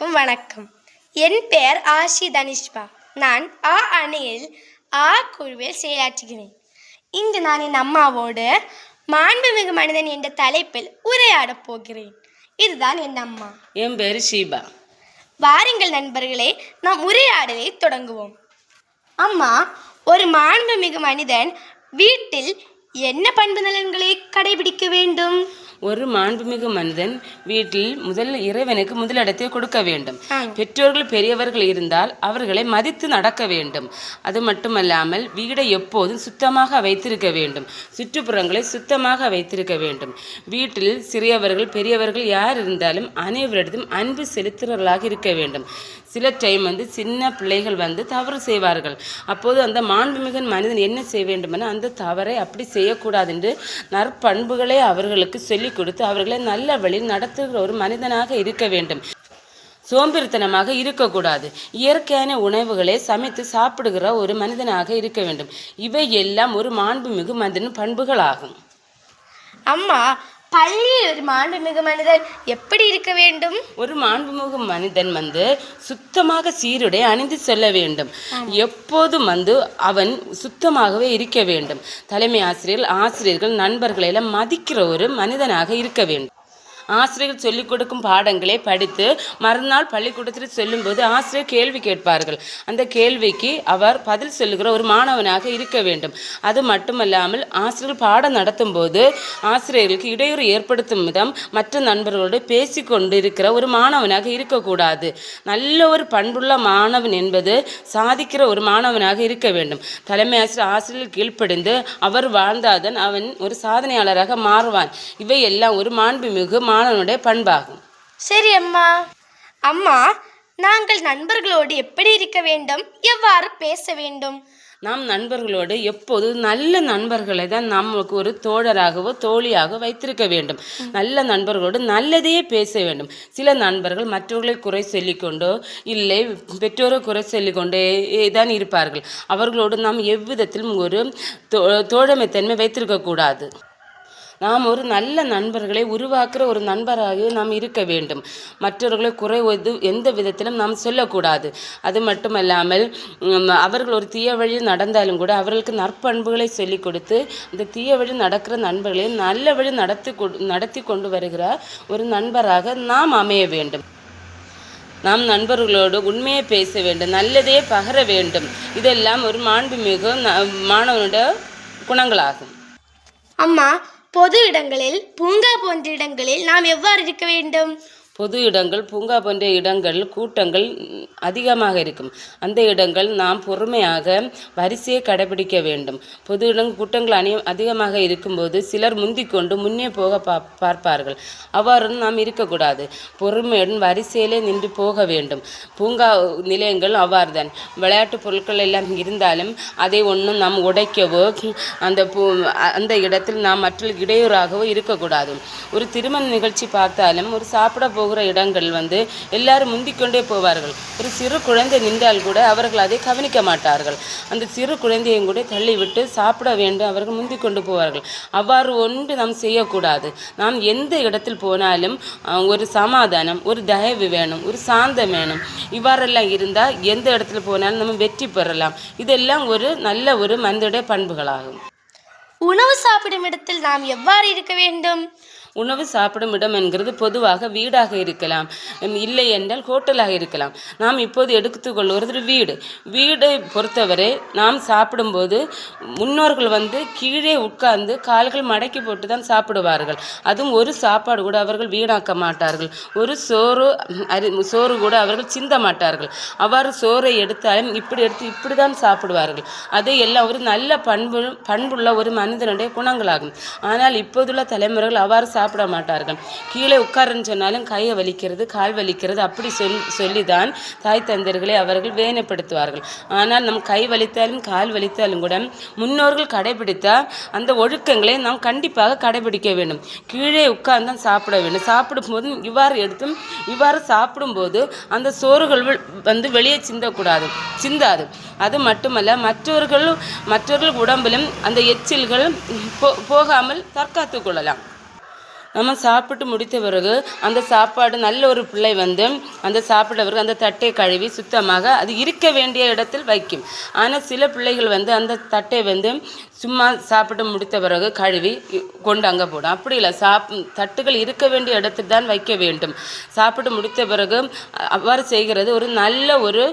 அனைவருக்கும் வணக்கம். என் பெயர் ஆஷி தனிஷ்பா. நான் ஆ அணியில் ஆ குழுவில் செயலாற்றுகிறேன். இன்று நான் என் அம்மாவோடு மாண்புமிகு மனிதன் என்ற தலைப்பில் உரையாடப் போகிறேன். இதுதான் என் அம்மா. என் பேர் ஷீபா. வாருங்கள் நண்பர்களே, நாம் உரையாடலை தொடங்குவோம். அம்மா, ஒரு மாண்புமிகு மனிதன் வீட்டில் என்ன பண்பு நலன்களை கடைபிடிக்க வேண்டும்? ஒரு மாண்புமிகு மனிதன் வீட்டில் இறைவனுக்கு முதலிடத்தை கொடுக்க வேண்டும். பெற்றோர்கள் பெரியவர்கள் இருந்தால் அவர்களை மதித்து நடக்க வேண்டும். அது மட்டுமல்லாமல் வீடை எப்போதும் சுத்தமாக வைத்திருக்க வேண்டும். சுற்றுப்புறங்களை சுத்தமாக வைத்திருக்க வேண்டும். வீட்டில் சிறியவர்கள் பெரியவர்கள் யார் இருந்தாலும் அனைவரிடத்தும் அன்பு செலுத்துகிறவர்களாக இருக்க வேண்டும். சில டைம் சின்ன பிள்ளைகள் தவறு செய்வார்கள். அப்போது அந்த மாண்புமிகு மனிதன் என்ன செய்ய வேண்டும் என அந்த தவறை அப்படி செய்யக்கூடாது என்று நற்பண்புகளை அவர்களுக்கு சொல்லிக் கொடுத்து அவர்களை நல்ல வழியில் நடத்துகிற ஒரு மனிதனாக இருக்க வேண்டும். சோம்பேறித்தனமாக இருக்கக்கூடாது. இயற்கையான உணவுகளை சமைத்து சாப்பிடுகிற ஒரு மனிதனாக இருக்க வேண்டும். இவை எல்லாம் ஒரு மாண்புமிகு மனிதனின் பண்புகளாகும். அம்மா, பள்ளியில் ஒரு மாண்புமிகு மனிதன் எப்படி இருக்க வேண்டும்? ஒரு மாண்புமிகு மனிதன் சுத்தமாக சீருடை அணிந்து செல்ல வேண்டும். எப்போதும் அவன் சுத்தமாகவே இருக்க வேண்டும். தலைமை ஆசிரியர்கள் நண்பர்களை எல்லாம் மதிக்கிற ஒரு மனிதனாக இருக்க வேண்டும். ஆசிரியர்கள் சொல்லிக் கொடுக்கும் பாடங்களை படித்து மறுநாள் பள்ளிக்கூடத்தில் சொல்லும்போது ஆசிரியர் கேள்வி கேட்பார்கள். அந்த கேள்விக்கு அவர் பதில் சொல்லுகிற ஒரு மாணவனாக இருக்க வேண்டும். அது மட்டுமல்லாமல் ஆசிரியர்கள் பாடம் நடத்தும் போது ஆசிரியர்களுக்கு இடையூறு ஏற்படுத்தும் விதம் மற்ற நண்பர்களோடு பேசிக்கொண்டு இருக்கிற ஒரு மாணவனாக இருக்கக்கூடாது. நல்ல ஒரு பண்புள்ள மாணவன் என்பது சாதிக்கிற ஒரு மாணவனாக இருக்க வேண்டும். தலைமை ஆசிரியர் கீழ்ப்படிந்து அவர் வாழ்ந்தாதான் அவன் ஒரு சாதனையாளராக மாறுவான். இவை எல்லாம் ஒரு மாண்புமிகு மாணவனுடைய பண்பாகும். சரி அம்மா. அம்மா, நாங்கள் நண்பர்களோடு எப்படி இருக்க வேண்டும்? எவ்வாறு பேச வேண்டும்? நாம் நண்பர்களோடு எப்போது நல்ல நண்பர்களை தான் நமக்கு ஒரு தோழராகவோ தோழியாக வைத்திருக்க வேண்டும். நல்ல நண்பர்களோடு நல்லதையே பேச வேண்டும். சில நண்பர்கள் மற்றவர்களை குறை சொல்லிக்கொண்டோ இல்லை பெற்றோரை குறை சொல்லிக்கொண்டே தான் இருப்பார்கள். அவர்களோடு நாம் எவ்விதத்திலும் ஒரு தோழமைத்தன்மை வைத்திருக்கக்கூடாது. நாம் ஒரு நல்ல நண்பர்களை உருவாக்குற ஒரு நண்பராக நாம் இருக்க வேண்டும். மற்றவர்களை குறைவது எந்த விதத்திலும் நாம் சொல்லக்கூடாது. அது மட்டுமல்லாமல் அவர்கள் ஒரு தீய வழியில் நடந்தாலும் கூட அவர்களுக்கு நற்பண்புகளை சொல்லிக் கொடுத்து அந்த தீய வழி நடக்கிற நண்பர்களை நல்ல வழி நடத்தி கொண்டு வருகிற ஒரு நண்பராக நாம் அமைய வேண்டும். நாம் நண்பர்களோடு உண்மையை பேச வேண்டும், நல்லதே பகர வேண்டும். இதெல்லாம் ஒரு மாண்புமிகு மாணவனுடைய குணங்களாகும். அம்மா, பொது இடங்களில் பூங்கா போன்ற இடங்களில் நாம் எவ்வாறு இருக்க வேண்டும்? பொது இடங்கள் பூங்கா போன்ற இடங்கள் கூட்டங்கள் அதிகமாக இருக்கும். அந்த இடங்கள் நாம் பொறுமையாக வரிசையை கடைபிடிக்க வேண்டும். பொது இடங்கள் கூட்டங்கள் அதிகமாக இருக்கும்போது சிலர் முந்திக்கொண்டு முன்னே போக பார்ப்பார்கள். அவ்வாறு நாம் இருக்கக்கூடாது. பொறுமையுடன் வரிசையிலே நின்று போக வேண்டும். பூங்கா நிலையங்கள் அவ்வாறு தான். விளையாட்டு பொருட்கள் எல்லாம் இருந்தாலும் அதை ஒன்றும் நாம் உடைக்கவோ அந்த இடத்தில் நாம் மற்ற இடையூறாகவோ இருக்கக்கூடாது. ஒரு திருமண நிகழ்ச்சி பார்த்தாலும் ஒரு சாப்பிட போகிற இடங்கள் எல்லாரும் முந்திக்கொண்டே போவார்கள். ஒரு சிறு குழந்தை நின்றால் கூட அவர்கள் அதை கவனிக்க மாட்டார்கள். அந்த சிறு குழந்தையும் கூட தள்ளிவிட்டு சாப்பிட வேண்டும் அவர்கள் முந்திக்கொண்டு போவார்கள். அவ்வாறு ஒன்று நாம் செய்யக்கூடாது. நாம் எந்த இடத்தில் போனாலும் ஒரு சமாதானம், ஒரு தயவு வேணும், ஒரு சாந்தம் வேணும். இவ்வாறெல்லாம் இருந்தால் எந்த இடத்துல போனாலும் நம்ம வெற்றி பெறலாம். இதெல்லாம் ஒரு நல்ல ஒரு மனிதனுடைய பண்புகளாகும். உணவு சாப்பிடும் இடத்தில் நாம் எவ்வாறு இருக்க வேண்டும்? உணவு சாப்பிடும் இடம் என்கிறது பொதுவாக வீடாக இருக்கலாம், இல்லை என்றால் ஹோட்டலாக இருக்கலாம். நாம் இப்போது எடுத்துக்கொள்வது வீடை பொறுத்தவரை நாம் சாப்பிடும்போது முன்னோர்கள் கீழே உட்கார்ந்து கால்கள் மடக்கி போட்டு தான் சாப்பிடுவார்கள். அதுவும் ஒரு சாப்பாடு கூட அவர்கள் வீணாக்க மாட்டார்கள். ஒரு சோறு கூட அவர்கள் சிந்த மாட்டார்கள். அவ்வாறு சோறை எடுத்தாலும் இப்படி தான் சாப்பிடுவார்கள். அதை எல்லாம் ஒரு நல்ல பண்புள்ள ஒரு மனிதனுடைய குணங்களாகும். ஆனால் இப்போதுள்ள தலைமுறைகள் அவ்வாறு சாப்பிட மாட்டார்கள். கீழே உட்காருன்னு சொன்னாலும் கையை வலிக்கிறது, கால் வலிக்கிறது அப்படி சொல்லிதான் தாய் தந்தர்களை அவர்கள் வேதனைப்படுத்துவார்கள். ஆனால் நம் கை வலித்தாலும் கால் வலித்தாலும் கூட முன்னோர்கள் கடைபிடித்த அந்த ஒழுக்கங்களை நாம் கண்டிப்பாக கடைபிடிக்க வேண்டும். கீழே உட்கார்ந்து தான் சாப்பிட வேண்டும். சாப்பிடும் போதும் இவ்வாறு சாப்பிடும்போது அந்த சோறுகள் வெளியே சிந்தாது. அது மட்டுமல்ல மற்றவர்கள் உடம்பிலும் அந்த எச்சில்கள் போகாமல் தற்காத்து கொள்ளலாம். நம்ம சாப்பிட்டு முடித்த பிறகு அந்த சாப்பாடு நல்ல ஒரு பிள்ளை வந்து அந்த சாப்பிட்ட பிறகு அந்த தட்டை கழுவி சுத்தமாக அது இருக்க வேண்டிய இடத்தில் வைக்கும். ஆனால் சில பிள்ளைகள் வந்து அந்த தட்டை வந்து சும்மா சாப்பிட்டு முடித்த பிறகு கழுவி கொண்டு அங்கே போடும். அப்படி இல்லை, தட்டுகள் இருக்க வேண்டிய இடத்தில் தான் வைக்க வேண்டும். சாப்பிட்டு முடித்த பிறகு அவ்வாறு செய்கிறது ஒரு நல்ல ஒரு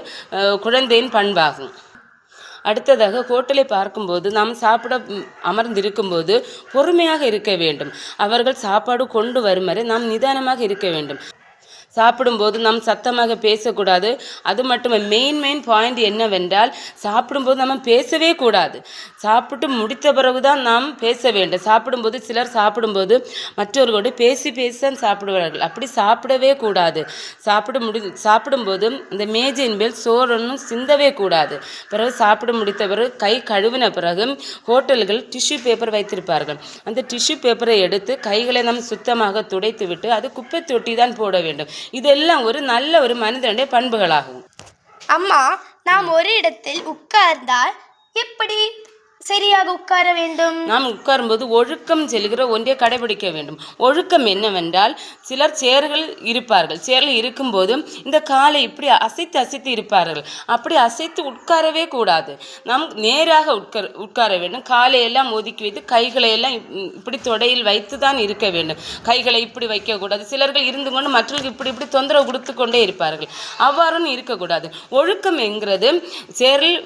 குழந்தையின் பண்பாகும். அடுத்ததாக ஹோட்டலை பார்க்கும்போது நாம் சாப்பிட அமர்ந்திருக்கும்போது பொறுமையாக இருக்க வேண்டும். அவர்கள் சாப்பாடு கொண்டு வரும் வரை நாம் நிதானமாக இருக்க வேண்டும். சாப்பிடும்போது நாம் சத்தமாக பேசக்கூடாது. அது மட்டும் மெயின் பாயிண்ட் என்னவென்றால், சாப்பிடும்போது நம்ம பேசவே கூடாது. சாப்பிட்டு முடித்த பிறகுதான் நாம் பேச வேண்டும். சாப்பிடும்போது சிலர் சாப்பிடும்போது மற்றவர்களோடு பேசி தான் சாப்பிடுவார்கள். அப்படி சாப்பிடவே கூடாது. சாப்பிடும்போது இந்த மேஜையின் மேல் சோறொன்னும் சிந்தவே கூடாது. பிறகு சாப்பிட முடித்த பிறகு கை கழுவின பிறகு ஹோட்டல்கள் டிஷ்யூ பேப்பர் வைத்திருப்பார்கள். அந்த டிஷ்யூ பேப்பரை எடுத்து கைகளை நாம் சுத்தமாக துடைத்து விட்டு அது குப்பை தொட்டி தான் போட வேண்டும். இதெல்லாம் ஒரு நல்ல ஒரு மனிதனுடைய பண்புகளாகும். அம்மா, நாம் ஒரு இடத்தில் உட்கார்ந்தால் எப்படி சரியாக உட்கார வேண்டும்? நாம் உட்காரும்போது ஒழுக்கம் செல்கிற ஒன்றை கடைபிடிக்க வேண்டும். ஒழுக்கம் என்னவென்றால், சிலர் சேர்கள் இருப்பார்கள். சேர்கள் இருக்கும்போது இந்த காலை இப்படி அசைத்து இருப்பார்கள். அப்படி அசைத்து உட்காரவே கூடாது. நாம் நேராக உட்கார வேண்டும். காலையெல்லாம் ஒதுக்கி வைத்து கைகளை எல்லாம் இப்படி தொடையில் வைத்து தான் இருக்க வேண்டும். கைகளை இப்படி வைக்கக்கூடாது. சிலர்கள் இருந்து கொண்டு மற்றவர்களுக்கு இப்படி தொந்தரவு கொடுத்து கொண்டே இருப்பார்கள். அவ்வாறும் இருக்கக்கூடாது. ஒழுக்கம் என்கிறது சேரில்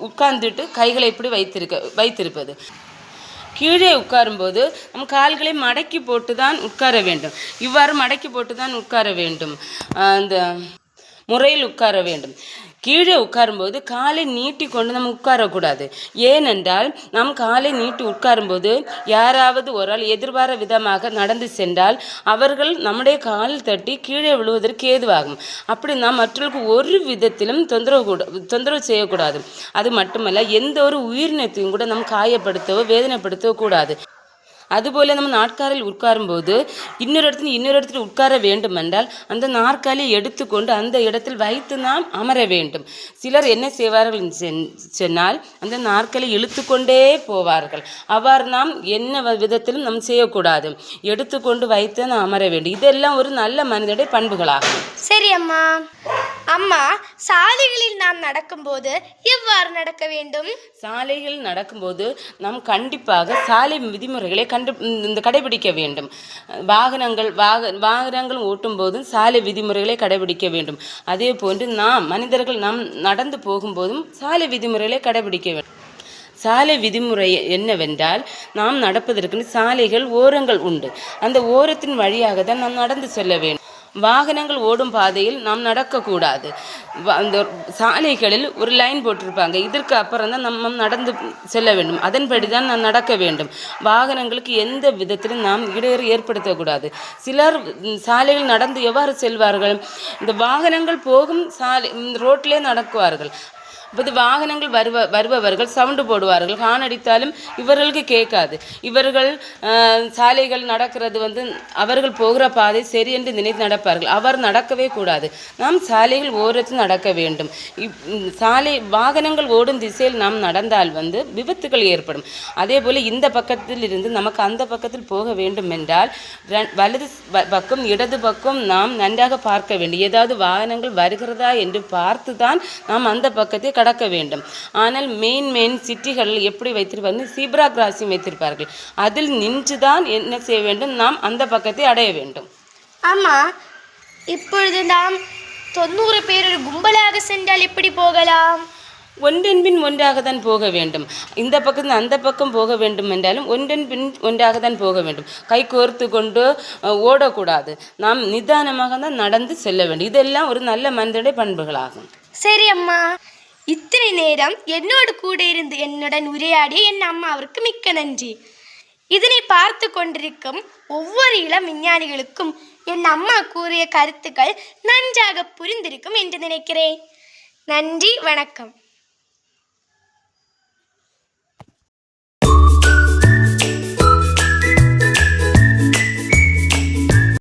உட்கார்ந்துட்டு கைகளை இப்படி வைத்திருப்பது. கீழே உட்காரும்போது நம் கால்களை மடக்கி போட்டு தான் உட்கார வேண்டும். இவ்வாறு மடக்கி போட்டு தான் உட்கார வேண்டும். அந்த முறையில் உட்கார வேண்டும். கீழே உட்காரும்போது காலை நீட்டி கொண்டு நம்ம உட்காரக்கூடாது. ஏனென்றால் நாம் காலை நீட்டி உட்காரும்போது யாராவது ஒரு ஆள் எதிர்பார விதமாக நடந்து சென்றால் அவர்கள் நம்முடைய காலில் தட்டி கீழே விழுவதற்கு ஏதுவாகும். அப்படி நாம் மற்றவர்களுக்கு ஒரு விதத்திலும் தொந்தரவு செய்யக்கூடாது. அது மட்டுமல்ல, எந்த ஒரு உயிரினத்தையும் கூட நாம் காயப்படுத்தவோ வேதனைப்படுத்தவோ கூடாது. அதுபோல் நம்ம நாற்காலில் உட்காரும்போது இன்னொரு இடத்துல உட்கார வேண்டும் என்றால் அந்த நாற்காலியை எடுத்துக்கொண்டு அந்த இடத்தில் வைத்து நாம் அமர வேண்டும். சிலர் என்ன செய்வார்கள் சொன்னால் அந்த நாற்காலி இழுத்து கொண்டே போவார்கள். அவ்வாறு நாம் என்ன விதத்திலும் நாம் செய்யக்கூடாது. எடுத்துக்கொண்டு வைத்து நாம் அமர வேண்டும். இதெல்லாம் ஒரு நல்ல மனிதனுடைய பண்புகளாகும். சரி அம்மா. அம்மா, சாலைகளில் நாம் நடக்கும்போது எவ்வாறு நடக்க வேண்டும்? சாலைகளில் நடக்கும்போது நாம் கண்டிப்பாக சாலை விதிமுறைகளை கடைபிடிக்க வேண்டும். வாகனங்கள் ஓட்டும் போதும் சாலை விதிமுறைகளை கடைபிடிக்க வேண்டும். அதே போன்று மனிதர்கள் நாம் நடந்து போகும்போதும் சாலை விதிமுறைகளை கடைபிடிக்க வேண்டும். சாலை விதிமுறை என்னவென்றால், நாம் நடப்பதற்கு சாலைகள் ஓரங்கள் உண்டு. அந்த ஓரத்தின் வழியாக தான் நாம் நடந்து செல்ல வேண்டும். வாகனங்கள் ஓடும் பாதையில் நாம் நடக்கக்கூடாது. அந்த சாலைகளில் ஒரு லைன் போட்டிருப்பாங்க. இதற்கு அப்புறம் தான் நம்ம நடந்து செல்ல வேண்டும். அதன்படி தான் நாம் நடக்க வேண்டும். வாகனங்களுக்கு எந்த விதத்திலும் நாம் இடையூறு ஏற்படுத்தக்கூடாது. சிலர் சாலையில் நடந்து எவ்வாறு செல்வார்கள்? இந்த வாகனங்கள் போகும் ரோட்டிலே நடக்குவார்கள். இப்போது வாகனங்கள் வருபவர்கள் சவுண்டு போடுவார்கள். ஹார்ன் அடித்தாலும் இவர்களுக்கு கேட்காது. இவர்கள் சாலைகள் நடக்கிறது அவர்கள் போகிற பாதை சரி என்று நினைத்து நடப்பார்கள். அவர் நடக்கவே கூடாது. நாம் சாலைகள் ஓரத்தில் நடக்க வேண்டும். வாகனங்கள் ஓடும் திசையில் நாம் நடந்தால் விபத்துகள் ஏற்படும். அதே போல் இந்த பக்கத்தில் இருந்து நமக்கு அந்த பக்கத்தில் போக வேண்டும் என்றால் வலது பக்கம் இடது பக்கம் நாம் நன்றாக பார்க்க வேண்டும். ஏதாவது வாகனங்கள் வருகிறதா என்று பார்த்து தான் நாம் அந்த பக்கத்தை கடக்க வேண்டும். ஆனால் மெயின் சிட்டிகளில் எப்படி வைத்திருப்பார்கள்? சீப்ரா கிராசிங் வைத்திருப்பார்கள். அதில் நின்றுதான் என்ன செய்ய வேண்டும்? நாம் அந்த பக்கத்தை அடைய வேண்டும். ஆமா, இப்பொழுது நாம் 90 பேர் ஒரு கும்பலாக சென்றால் எப்படி போகலாம்? ஒன்றன் பின் ஒன்றாக தான் போக வேண்டும். இந்த பக்கத்தில் அந்த பக்கம் போக வேண்டும் என்றாலும் ஒன்றன் பின் ஒன்றாக தான் போக வேண்டும். கை கோர்த்து கொண்டு ஓடக்கூடாது. நாம் நிதானமாக தான் நடந்து செல்ல வேண்டும். இதெல்லாம் ஒரு நல்ல மனிதனுடைய பண்புகளாகும். சரி அம்மா, இத்தனை நேரம் என்னோடு கூட இருந்து என்னுடன் உரையாடிய என் அம்மாவிற்கு மிக்க நன்றி. இதனை பார்த்து கொண்டிருக்கும் ஒவ்வொரு இளம் விஞ்ஞானிகளுக்கும் என் அம்மா கூறிய கருத்துக்கள் நன்றாக புரிந்திருக்கும் என்று நினைக்கிறேன். நன்றி, வணக்கம்.